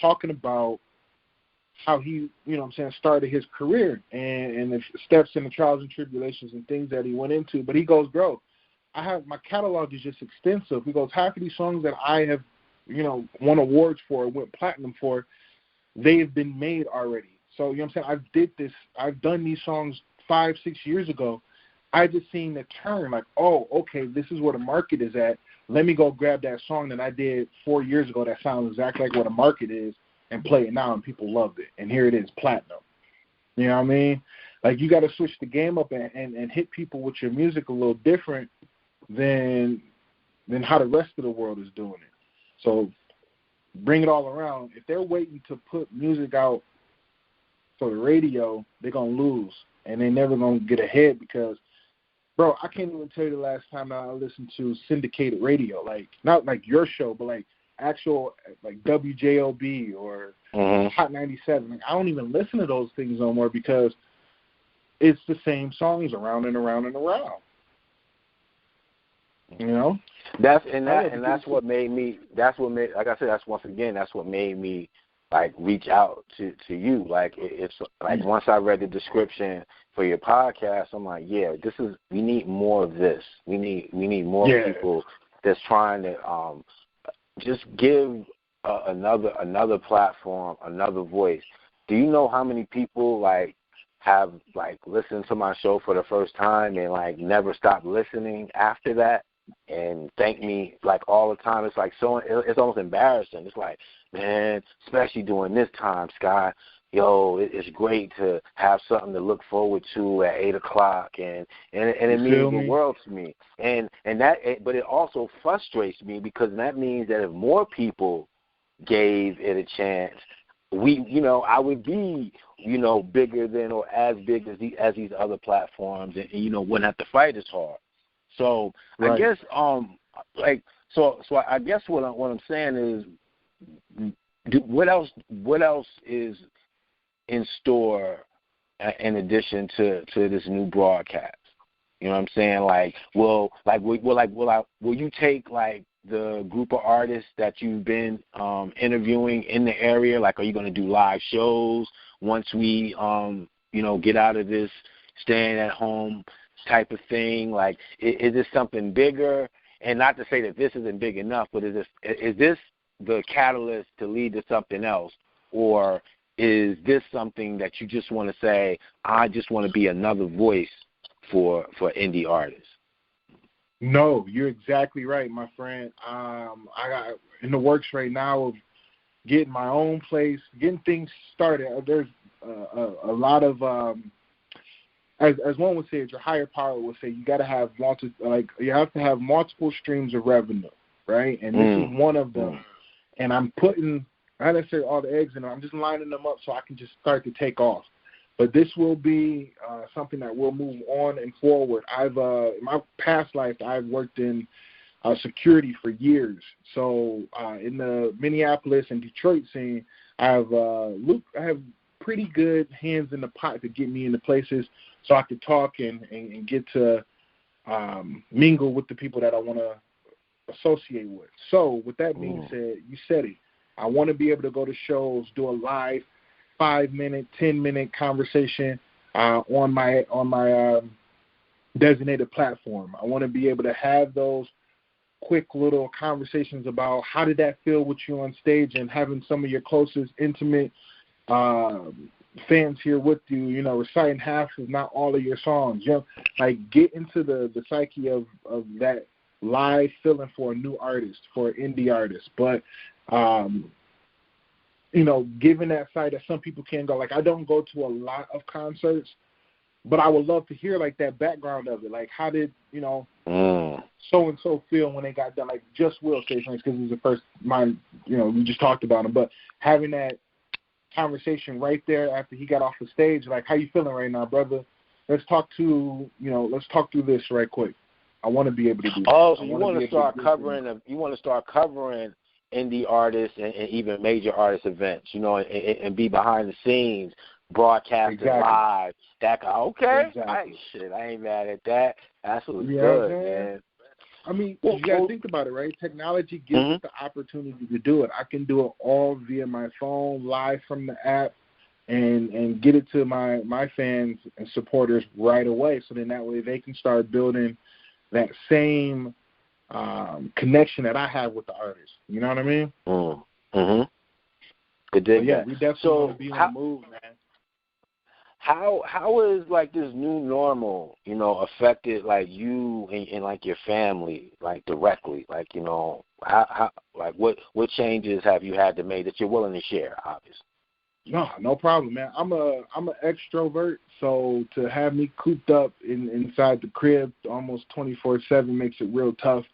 talking about how he, started his career and the steps and the trials and tribulations and things that he went into. But he goes, bro, my catalog is just extensive. He goes, half of these songs that I have, won awards for, went platinum for, they've been made already. So, I've done these songs 5-6 years ago. I just seen the turn, like, oh, okay, this is where the market is at. Let me go grab that song that I did 4 years ago that sounds exactly like what the market is and play it now, and people loved it. And here it is, platinum. You know what I mean? Like, you got to switch the game up and hit people with your music a little different than how the rest of the world is doing it. So bring it all around. If they're waiting to put music out for the radio, they're going to lose, and they're never going to get ahead because, bro, I can't even tell you the last time I listened to syndicated radio, like not like your show, but like actual like WJOB or Hot 97. Like, I don't even listen to those things no more because it's the same songs around and around and around. That's what made me. That's what made me like reach out to you. Like it's like once I read the description for your podcast, I'm like, yeah, we need more of this. We need more people that's trying to just give another platform, another voice. Do you know how many people like have like listened to my show for the first time and like never stopped listening after that and thank me like all the time? It's like it's almost embarrassing. It's like, man, especially during this time, Sky, it's great to have something to look forward to at 8:00, and it means the world to me. But it also frustrates me because that means that if more people gave it a chance, I would be, bigger than or as big as these other platforms, and wouldn't have to fight as hard. So right. I guess so I guess what I'm saying is, what else is in store in addition to this new broadcast? You know what I'm saying? Like, will you take like the group of artists that you've been interviewing in the area? Like, are you going to do live shows once we get out of this staying at home type of thing? Like, is this something bigger? And not to say that this isn't big enough, but is this the catalyst to lead to something else, or is this something that you just want to say, I just want to be another voice for indie artists? No, you're exactly right, my friend. I got in the works right now of getting my own place, getting things started. There's a lot of as one would say, your higher power would say, you got to have you have to have multiple streams of revenue, right? And this is one of them. And I'm putting, not necessarily all the eggs in them, I'm just lining them up so I can just start to take off. But this will be something that will move on and forward. In my past life, I've worked in security for years. So in the Minneapolis and Detroit scene, I have pretty good hands in the pot to get me into places so I could talk and get to mingle with the people that I want to associate with. So with that being said, you said it. I want to be able to go to shows, do a live 5-minute, 10-minute conversation on my designated platform. I want to be able to have those quick little conversations about how did that feel with you on stage, and having some of your closest, intimate fans here with you, reciting half, if not all of your songs. Like, get into the psyche of that live feeling for a new artist, for an indie artist. But given that side that some people can't go, like, I don't go to a lot of concerts, but I would love to hear like that background of it. Like, how did so and so feel when they got done? Like, Just Will, say, for instance, because he's the first we just talked about him, but having that conversation right there after he got off the stage, like, how you feeling right now, brother? Let's talk through this right quick. I want to be able to do that. Oh, so you want to start covering indie artists and even major artist events, and be behind the scenes, broadcasting live. Okay. Exactly. I ain't mad at that. That's what's good, man. I mean, you got to think about it, right? Technology gives us the opportunity to do it. I can do it all via my phone, live from the app, and get it to my fans and supporters right away. So then that way they can start building that same connection that I have with the artist. You know what I mean? Mm-hmm. Good day. Yeah, we definitely want to be on the move, man. How is like this new normal, affected like you and like your family, like directly, like how like what changes have you had to make that you're willing to share, obviously? No problem, man. I'm an extrovert, so to have me cooped up inside the crib almost 24/7 makes it real tough.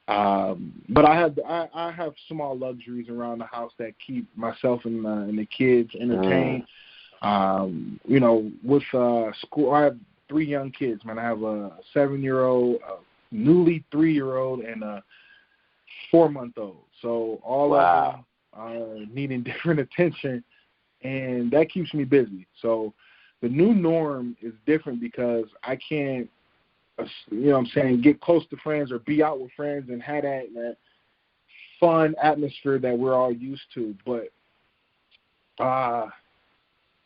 But I have small luxuries around the house that keep myself and the kids entertained. With school, I have 3 young kids, man. I have a 7-year-old, a newly 3-year-old, and a 4-month-old. So all of them are needing different attention, and that keeps me busy. So the new norm is different because I can't, get close to friends or be out with friends and have that fun atmosphere that we're all used to. But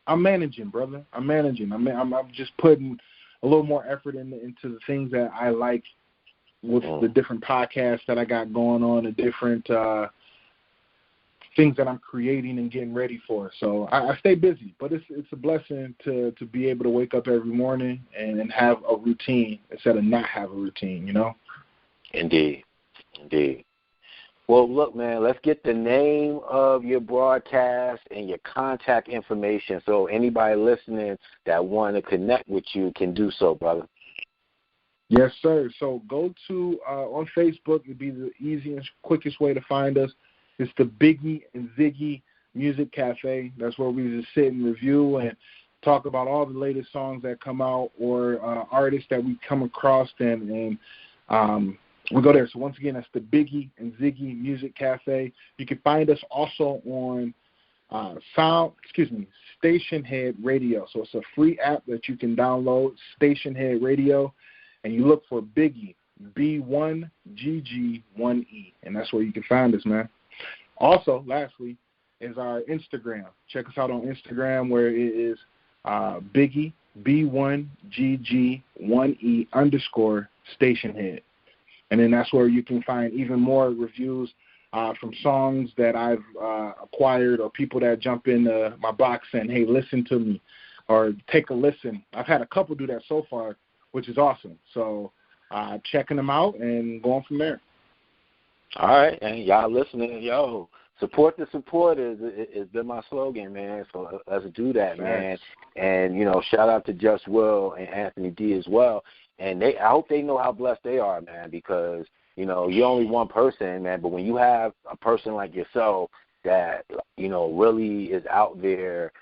I'm managing, brother. I'm managing. I'm just putting a little more effort into the things that I like with the different podcasts that I got going on, the different things that I'm creating and getting ready for. So I stay busy, but it's a blessing to be able to wake up every morning and have a routine instead of not have a routine, Indeed. Well, look, man, let's get the name of your broadcast and your contact information so anybody listening that want to connect with you can do so, brother. Yes, sir. So go to, on Facebook, it'd be the easiest, quickest way to find us. It's the Biggie and Ziggy Music Cafe. That's where we just sit and review and talk about all the latest songs that come out or artists that we come across and we go there. So once again, that's the Biggie and Ziggy Music Cafe. You can find us also on Stationhead Radio. So it's a free app that you can download, Stationhead Radio, and you look for Biggie, B1GG1E, and that's where you can find us, man. Also, lastly, is our Instagram. Check us out on Instagram where it is Biggie, B1GG1E _Stationhead. And then that's where you can find even more reviews from songs that I've acquired or people that jump in my box saying, hey, listen to me or take a listen. I've had a couple do that so far, which is awesome. So checking them out and going from there. All right, and y'all listening, support the supporters has been my slogan, man. So let's do that, man. And shout out to Just Will and Anthony D as well. And I hope they know how blessed they are, man, because you're only one person, man. But when you have a person like yourself that really is out there,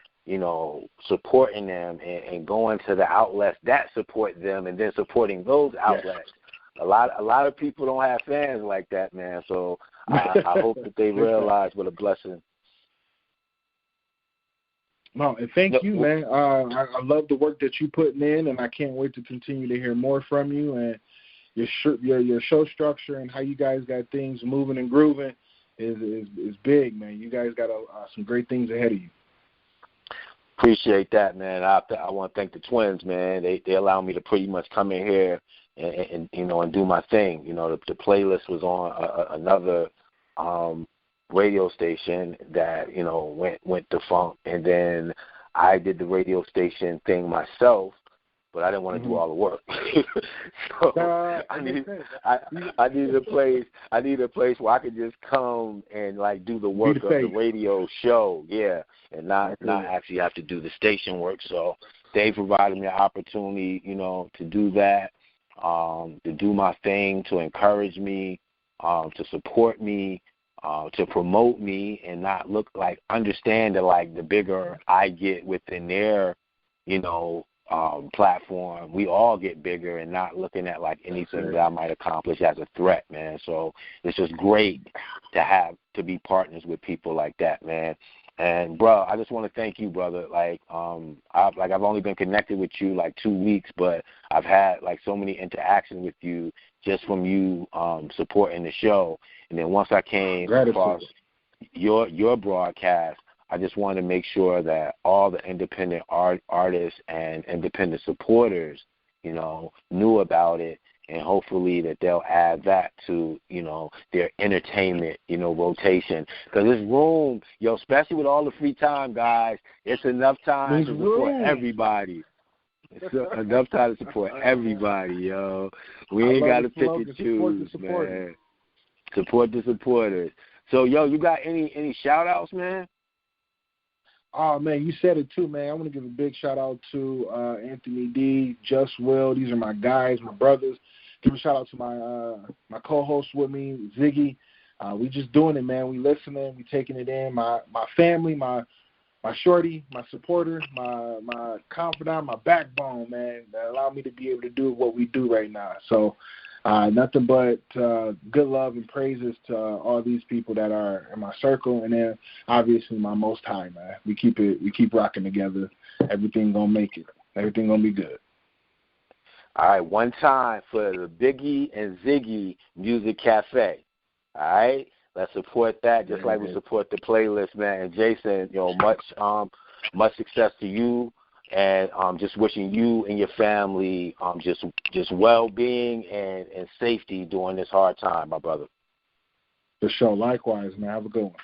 supporting them and going to the outlets that support them, and then supporting those outlets. A lot of people don't have fans like that, man. So I hope that they realize what a blessing. No, and thank you, man. I love the work that you're putting in, and I can't wait to continue to hear more from you. And your show structure and how you guys got things moving and grooving is big, man. You guys got some great things ahead of you. Appreciate that, man. I want to thank the twins, man. They allow me to pretty much come in here and do my thing. The playlist was on another radio station that went defunct, and then I did the radio station thing myself, but I didn't want to do all the work. So I need a place where I could just come and do the work of the radio show, and not actually have to do the station work. So they provided me an opportunity, to do that, to do my thing, to encourage me, to support me, to promote me, and not understand that the bigger I get within their, platform, we all get bigger and not looking at like anything that I might accomplish as a threat, man. So it's just great to be partners with people like that, man. And bro, I just want to thank you, brother. Like, I've only been connected with you like 2 weeks, but I've had like so many interactions with you just from you supporting the show. And then once I came across your broadcast, I just wanted to make sure that all the independent artists and independent supporters, you know, knew about it, and hopefully that they'll add that to, you know, their entertainment, you know, rotation. Because this room, yo, especially with all the free time, guys, it's enough time to support everybody. It's enough time to support everybody, yo. We ain't got to pick and choose, man. Support the supporters. So, yo, you got any shout-outs, man? Oh, man, you said it too, man. I want to give a big shout-out to Anthony D, Just Will. These are my guys, my brothers. Give a shout-out to my co-host with me, Ziggy. We just doing it, man. We listening. We taking it in. My family, my shorty, my supporter, my confidant, my backbone, man, that allow me to be able to do what we do right now. So nothing but good love and praises to all these people that are in my circle, and then obviously my Most High, man. We keep rocking together. Everything gonna make it. Everything gonna be good. All right, one time for the Biggie and Ziggy Music Cafe. All right, let's support that just like we support the playlist, man. And Jason, you know, much success to you. And just wishing you and your family just well-being and safety during this hard time, my brother. For sure. Likewise, man. Have a good one.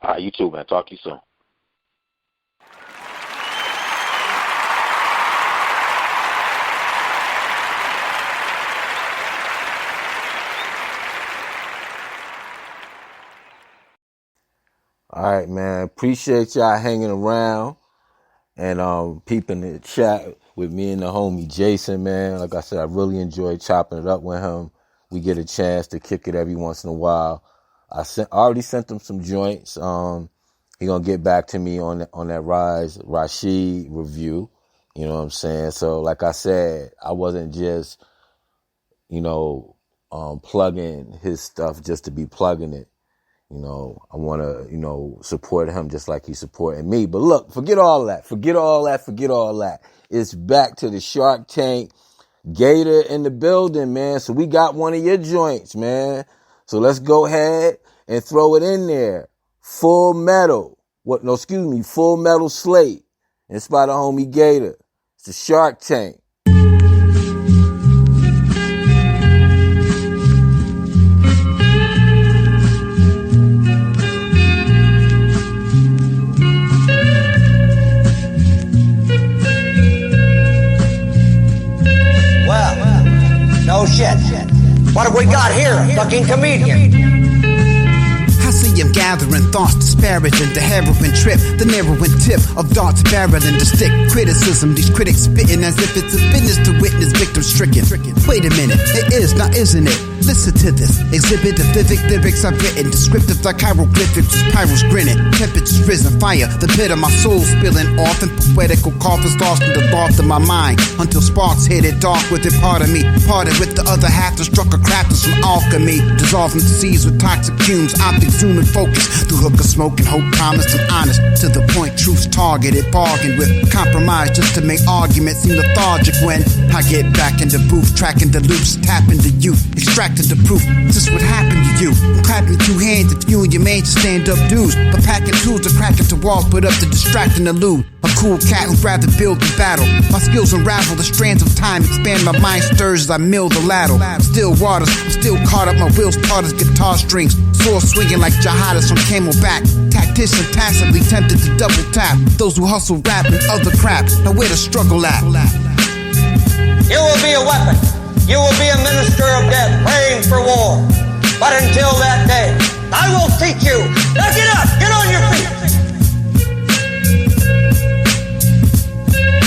All right, you too, man. Talk to you soon. All right, man. Appreciate y'all hanging around and peeping the chat with me and the homie Jason, man. Like I said, I really enjoyed chopping it up with him. We get a chance to kick it every once in a while. I already sent him some joints. He gonna get back to me on that Rashid review. You know what I'm saying? So like I said, I wasn't just, you know, plugging his stuff just to be plugging it. You know, I want to, you know, support him just like he's supporting me. But look, forget all that. It's back to the Shark Tank. Gator in the building, man. So we got one of your joints, man. So let's go ahead and throw it in there. Full Metal Slate. Inspired the homie Gator. It's the Shark Tank. Oh shit. What have we got here? A fucking comedian. I see him gathering thoughts disparaging the heroin trip, the narrowing tip of darts barreling the stick. Criticism, these critics spitting as if it's a business to witness victims stricken. Wait a minute, it is, now isn't it? Listen to this exhibit of vivid lyrics I've written, descriptive like hieroglyphics, spirals grinning, temperatures risen, fire, the pit of my soul spilling off, and poetical coffins lost in the loft of my mind, until sparks hit it dark with it part of me, parted with the other half and struck a craft of some alchemy, dissolving the seas with toxic fumes, optics zoom and focus, through hook of smoke and hope, promised and honest, to the point, truth's targeted, bargained with, compromise just to make arguments seem lethargic when I get back in the booth, tracking the loops, tapping the youth, extracting the proof, this what happened to you. I'm clapping 2 hands if you and your man just stand up dudes, but packing tools to crack into walls, put up to distract and elude. A cool cat who'd rather build the battle. My skills unravel the strands of time, expand my mind stirs as I mill the ladle. Still waters, I'm still caught up, my wheels taut as guitar strings, sword swinging like jihadists from Camelback. Tactician tacitly tempted to double tap those who hustle rap and other crap. Now where the struggle at? You will be a weapon. You will be a minister of death, praying for war. But until that day, I will teach you. Now get up, get on your feet.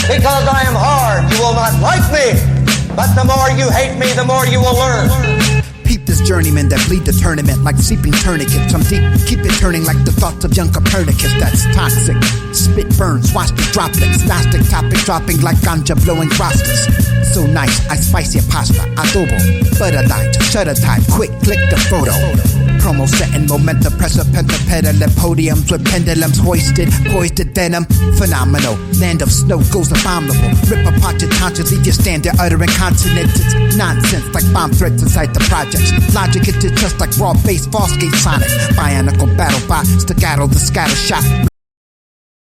Because I am hard, you will not like me. But the more you hate me, the more you will learn. Peep this journeyman that bleed the tournament like seeping tourniquets. I'm deep, keep it turning like the thoughts of young Copernicus. That's toxic. spit burns, watch the droplets. Gnostic topic dropping like ganja blowing rosters. So nice, I spice your pasta, adobo. Butter lines, shutter time, quick, click the photo. Promo setting, momentum, pressure, pentapedaling podiums with pendulums hoisted, poised at venom. Phenomenal, land of snow goes abominable. Rip apart your conscience, leave you stand there uttering consonants. It's nonsense like bomb threats inside the projects. Logic hits your chest like raw bass, false gate sonic. Bionicle battle bot, staccato, the scatter shot.